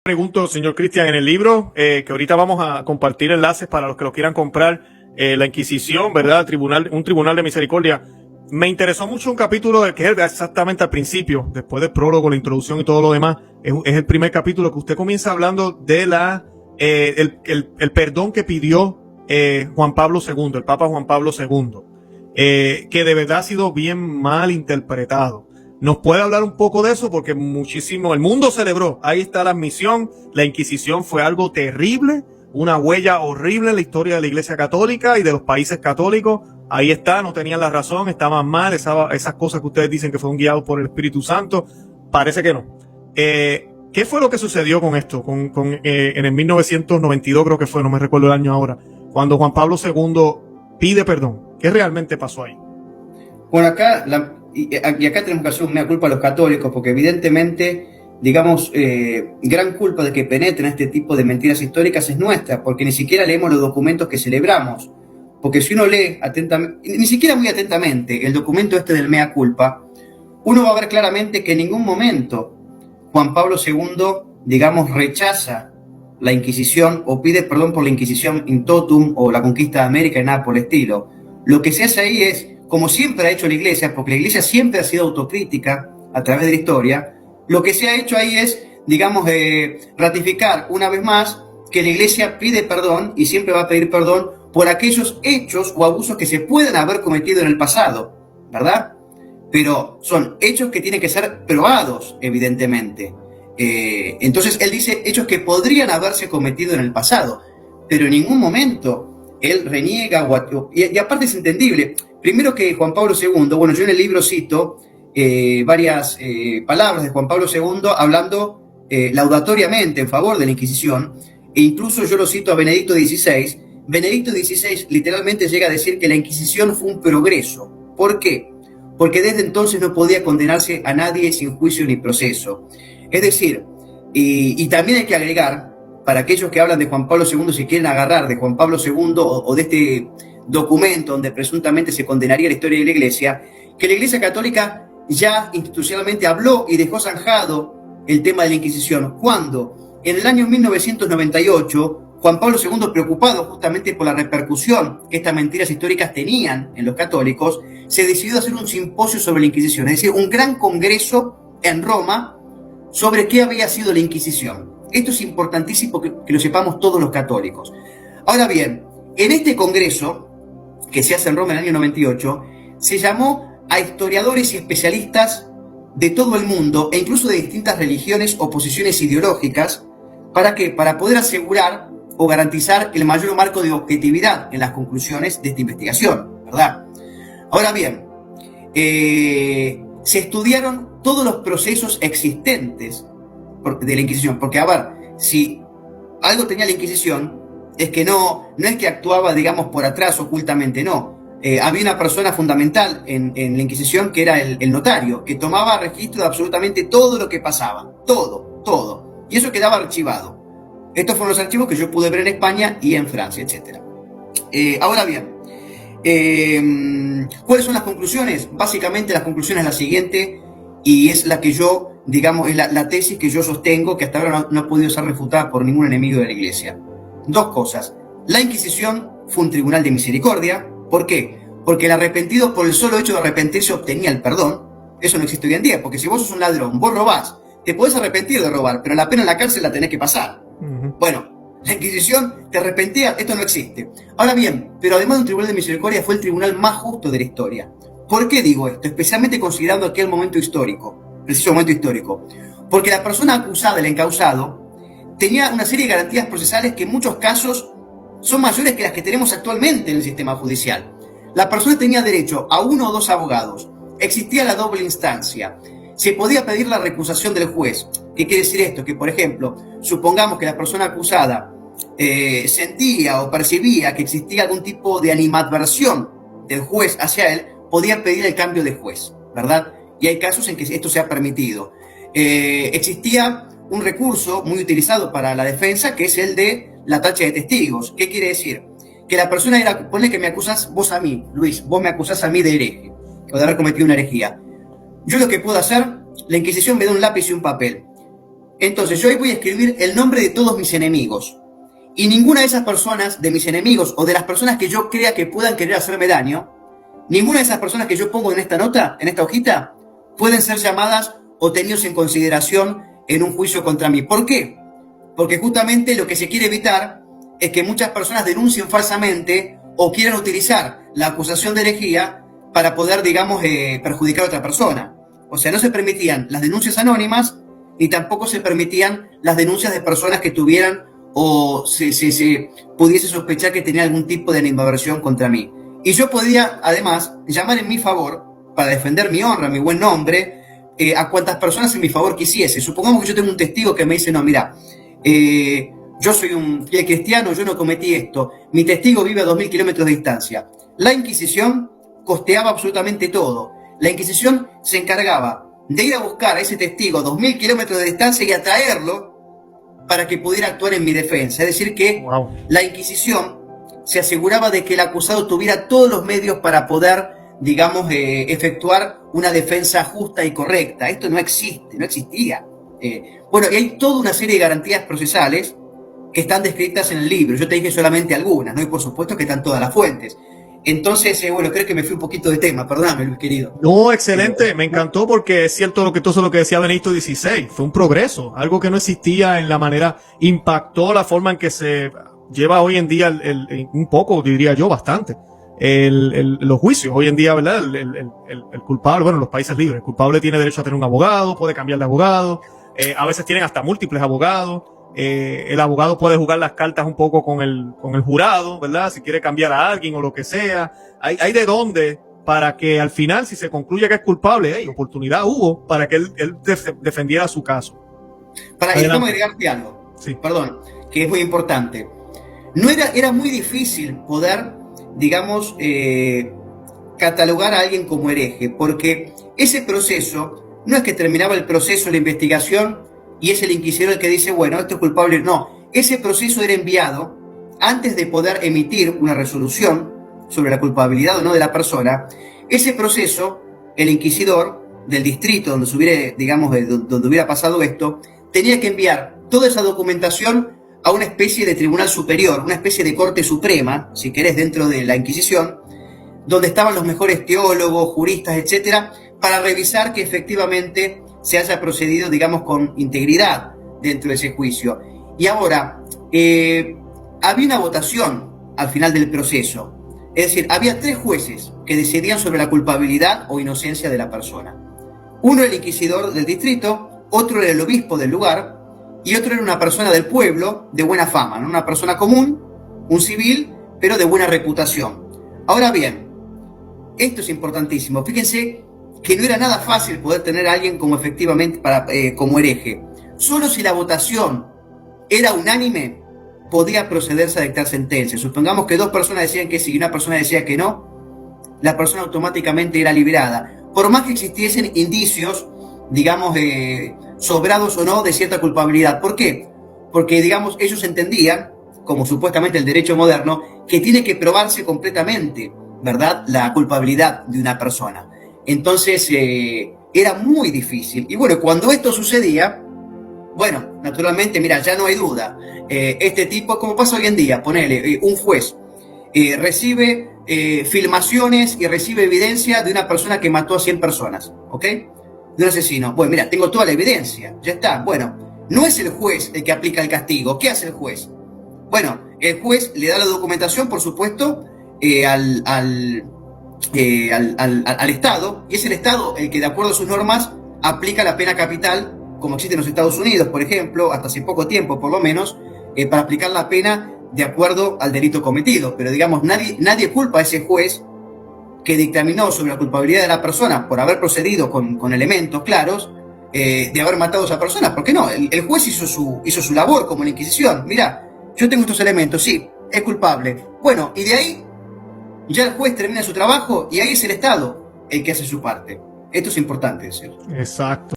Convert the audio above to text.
Pregunto, señor Cristian, en el libro, que ahorita vamos a compartir enlaces para los que lo quieran comprar, la Inquisición, ¿verdad? Un tribunal de misericordia. Me interesó mucho un capítulo que es exactamente al principio, después del prólogo, la introducción y todo lo demás. Es el primer capítulo que usted comienza hablando de el perdón que pidió Juan Pablo II, el Papa Juan Pablo II, que de verdad ha sido bien mal interpretado. ¿Nos puede hablar un poco de eso? Porque el mundo celebró. Ahí está la admisión. La Inquisición fue algo terrible, una huella horrible en la historia de la Iglesia Católica y de los países católicos. Ahí está, no tenían la razón, estaban mal, esas cosas que ustedes dicen que fueron guiados por el Espíritu Santo. Parece que no. ¿Qué fue lo que sucedió con esto? En el 1992 creo que fue, no me recuerdo el año ahora, cuando Juan Pablo II pide perdón. ¿Qué realmente pasó ahí? Bueno, acá tenemos que hacer un mea culpa a los católicos, porque evidentemente, digamos, gran culpa de que penetren este tipo de mentiras históricas es nuestra, porque ni siquiera leemos los documentos que celebramos. Porque si uno lee atentamente, ni siquiera muy atentamente, el documento este del mea culpa, uno va a ver claramente que en ningún momento Juan Pablo II, digamos, rechaza la Inquisición o pide perdón por la Inquisición in totum o la conquista de América y nada por el estilo. Lo que se hace ahí es, como siempre ha hecho la Iglesia, porque la Iglesia siempre ha sido autocrítica a través de la historia, lo que se ha hecho ahí es, digamos, ratificar una vez más que la Iglesia pide perdón y siempre va a pedir perdón por aquellos hechos o abusos que se pueden haber cometido en el pasado, ¿verdad? Pero son hechos que tienen que ser probados, evidentemente. Entonces él dice hechos que podrían haberse cometido en el pasado, pero en ningún momento él reniega y aparte es entendible. Primero que Juan Pablo II, bueno, yo en el libro cito varias palabras de Juan Pablo II hablando laudatoriamente en favor de la Inquisición, e incluso yo lo cito a Benedicto XVI. Benedicto XVI literalmente llega a decir que la Inquisición fue un progreso. ¿Por qué? Porque desde entonces no podía condenarse a nadie sin juicio ni proceso. Es decir, y también hay que agregar, para aquellos que hablan de Juan Pablo II, si quieren agarrar de Juan Pablo II o de este documento donde presuntamente se condenaría la historia de la Iglesia, que la Iglesia Católica ya institucionalmente habló y dejó zanjado el tema de la Inquisición, cuando en el año 1998 Juan Pablo II, preocupado justamente por la repercusión que estas mentiras históricas tenían en los católicos, se decidió hacer un simposio sobre la Inquisición, es decir, un gran congreso en Roma sobre qué había sido la Inquisición. Esto es importantísimo que lo sepamos todos los católicos. Ahora bien, en este congreso, que se hace en Roma en el año 98, se llamó a historiadores y especialistas de todo el mundo, e incluso de distintas religiones o posiciones ideológicas. ¿Para qué? Para poder asegurar o garantizar el mayor marco de objetividad en las conclusiones de esta investigación, ¿verdad? Ahora bien, se estudiaron todos los procesos existentes de la Inquisición, porque a ver, si algo tenía la Inquisición, es que no es que actuaba, digamos, por atrás ocultamente, no. Había una persona fundamental en la Inquisición que era el notario, que tomaba registro de absolutamente todo lo que pasaba, todo, y eso quedaba archivado. Estos fueron los archivos que yo pude ver en España y en Francia, etc. Ahora bien, ¿cuáles son las conclusiones? Básicamente la conclusión es la siguiente, y es la que yo, digamos, es la tesis que yo sostengo, que hasta ahora no ha podido ser refutada por ningún enemigo de la Iglesia. Dos cosas. La Inquisición fue un tribunal de misericordia. ¿Por qué? Porque el arrepentido, por el solo hecho de arrepentirse, obtenía el perdón. Eso no existe hoy en día, porque si vos sos un ladrón, vos robás, te podés arrepentir de robar, pero la pena en la cárcel la tenés que pasar. Bueno, la Inquisición te arrepentía, esto no existe. Ahora bien, pero además de un tribunal de misericordia, fue el tribunal más justo de la historia. ¿Por qué digo esto? Especialmente considerando aquel momento histórico, preciso momento histórico. Porque la persona acusada, el encausado, tenía una serie de garantías procesales que en muchos casos son mayores que las que tenemos actualmente en el sistema judicial. La persona tenía derecho a uno o dos abogados, existía la doble instancia, se podía pedir la recusación del juez. ¿Qué quiere decir esto? Que, por ejemplo, supongamos que la persona acusada sentía o percibía que existía algún tipo de animadversión del juez hacia él, podía pedir el cambio de juez, ¿verdad? Y hay casos en que esto se ha permitido. Existía un recurso muy utilizado para la defensa, que es el de la tacha de testigos. ¿Qué quiere decir? Que la persona era, ponle que me acusas vos a mí, Luis, vos me acusás a mí de hereje, o de haber cometido una herejía. Yo lo que puedo hacer, la Inquisición me da un lápiz y un papel. Entonces yo ahí voy a escribir el nombre de todos mis enemigos. Y ninguna de esas personas, de mis enemigos o de las personas que yo crea que puedan querer hacerme daño, ninguna de esas personas que yo pongo en esta nota, en esta hojita, pueden ser llamadas o tenidos en consideración en un juicio contra mí. ¿Por qué? Porque justamente lo que se quiere evitar es que muchas personas denuncien falsamente o quieran utilizar la acusación de herejía para poder, digamos, perjudicar a otra persona. O sea, no se permitían las denuncias anónimas ni tampoco se permitían las denuncias de personas que tuvieran o se pudiese sospechar que tenía algún tipo de animadversión contra mí. Y yo podía, además, llamar en mi favor, para defender mi honra, mi buen nombre, a cuantas personas en mi favor quisiese. Supongamos que yo tengo un testigo que me dice, no, mira, yo soy un fiel cristiano, yo no cometí esto, mi testigo vive a 2000 kilómetros de distancia. La Inquisición costeaba absolutamente todo. La Inquisición se encargaba de ir a buscar a ese testigo a 2000 kilómetros de distancia y atraerlo para que pudiera actuar en mi defensa. Es decir, que la Inquisición se aseguraba de que el acusado tuviera todos los medios para poder, digamos, efectuar una defensa justa y correcta. Esto no existe, no existía. Bueno, y hay toda una serie de garantías procesales que están descritas en el libro. Yo te dije solamente algunas, ¿no? Y por supuesto que están todas las fuentes. Entonces, bueno, creo que me fui un poquito de tema, perdóname, Luis querido. No, excelente, me encantó porque es cierto todo lo que decía Benedicto XVI, fue un progreso, algo que no existía en la manera, impactó la forma en que se lleva hoy en día, un poco, diría yo, bastante, los juicios. Hoy en día, ¿verdad? El culpable, bueno, en los países libres, el culpable tiene derecho a tener un abogado, puede cambiar de abogado, a veces tienen hasta múltiples abogados. El abogado puede jugar las cartas un poco con el jurado, ¿verdad? Si quiere cambiar a alguien o lo que sea. Hay de dónde para que al final, si se concluye que es culpable, oportunidad hubo para que él defendiera su caso. Déjame agregarte algo. Sí. Perdón, que es muy importante. Era muy difícil poder, digamos, catalogar a alguien como hereje, porque ese proceso, no es que terminaba el proceso, la investigación, y es el inquisidor el que dice, bueno, esto es culpable. No, ese proceso era enviado antes de poder emitir una resolución sobre la culpabilidad o no de la persona. Ese proceso, el inquisidor del distrito donde se hubiera, digamos, donde hubiera pasado esto, tenía que enviar toda esa documentación a una especie de tribunal superior, una especie de corte suprema, si querés, dentro de la Inquisición, donde estaban los mejores teólogos, juristas, etcétera, para revisar que efectivamente se haya procedido, digamos, con integridad dentro de ese juicio. Y ahora, había una votación al final del proceso. Es decir, había 3 jueces que decidían sobre la culpabilidad o inocencia de la persona. Uno era el inquisidor del distrito, otro era el obispo del lugar, y otro era una persona del pueblo de buena fama, ¿no? Una persona común, un civil, pero de buena reputación. Ahora bien, esto es importantísimo. Fíjense que no era nada fácil poder tener a alguien como efectivamente como hereje. Solo si la votación era unánime, podía procederse a dictar sentencia. Supongamos que 2 personas decían que sí y una persona decía que no, la persona automáticamente era liberada. Por más que existiesen indicios, digamos, sobrados o no, de cierta culpabilidad. ¿Por qué? Porque, digamos, ellos entendían, como supuestamente el derecho moderno, que tiene que probarse completamente, ¿verdad?, la culpabilidad de una persona. Entonces era muy difícil. Y bueno, cuando esto sucedía, bueno, naturalmente, mira, ya no hay duda. Este tipo, como pasa hoy en día, ponele, un juez recibe filmaciones y recibe evidencia de una persona que mató a 100 personas, ¿ok? De un asesino. Bueno, mira, tengo toda la evidencia, ya está. Bueno, no es el juez el que aplica el castigo. ¿Qué hace el juez? Bueno, el juez le da la documentación, por supuesto, al Estado, y es el Estado el que, de acuerdo a sus normas, aplica la pena capital, como existe en los Estados Unidos, por ejemplo, hasta hace poco tiempo, por lo menos, para aplicar la pena de acuerdo al delito cometido. Pero, digamos, nadie culpa a ese juez que dictaminó sobre la culpabilidad de la persona por haber procedido con elementos claros, de haber matado a esa persona. ¿Por qué no? El juez hizo su labor, como la Inquisición. Mira, yo tengo estos elementos, sí, es culpable. Bueno, y de ahí ya el juez termina su trabajo y ahí es el Estado el que hace su parte. Esto es importante decirlo. Exacto.